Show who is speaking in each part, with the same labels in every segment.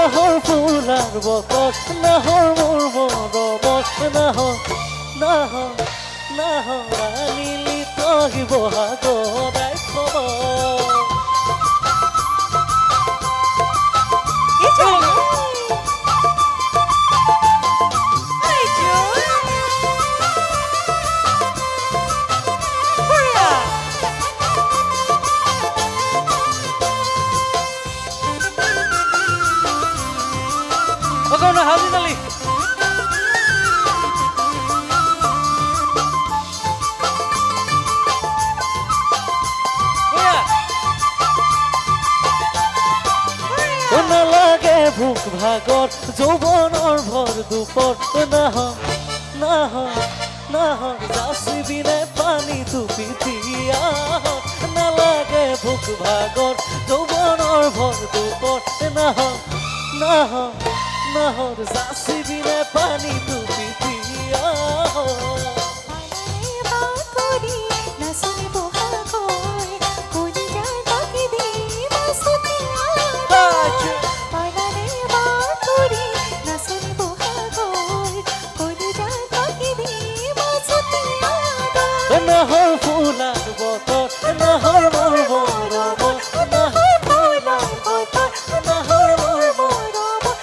Speaker 1: নাহৰ ফুলাৰ বতৰ নাহৰ মোৰ মৰমত নাহৰ আনিলি তই বহাগৰাই খবৰ Magkano halin ali? নালাগে ভোক ভাগৰ যৌৱনৰ ভৰ দুপৰ নাহৰ যাচিবিনে পানী টুপি দিয়া নালাগে ভোক ভাগৰ যৌৱনৰ ভৰ দুপৰ নাহৰ যাচিবিনে পানী টুপি দিয়া নাহৰ ফুলাৰ বতৰ নাহৰ মোৰ মৰমত নাহৰ ফুলাৰ বতৰ নাহৰ মোৰ মৰমত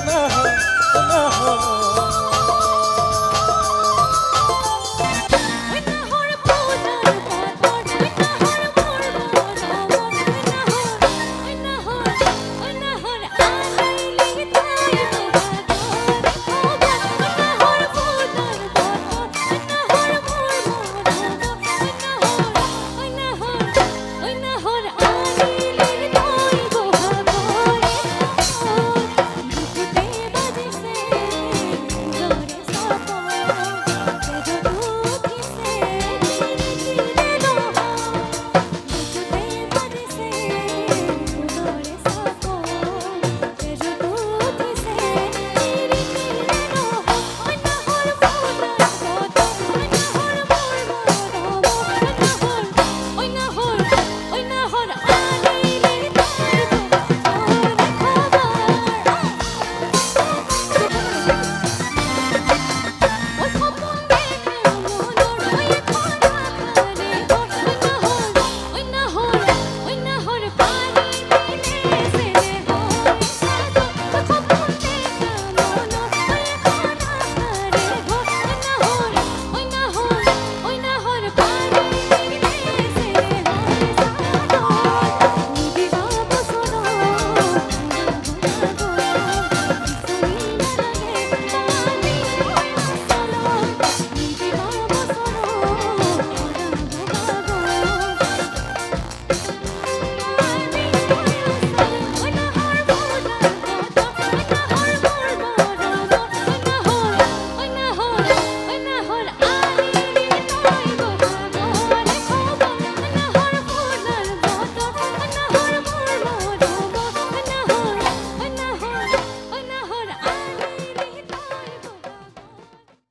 Speaker 1: নাহৰ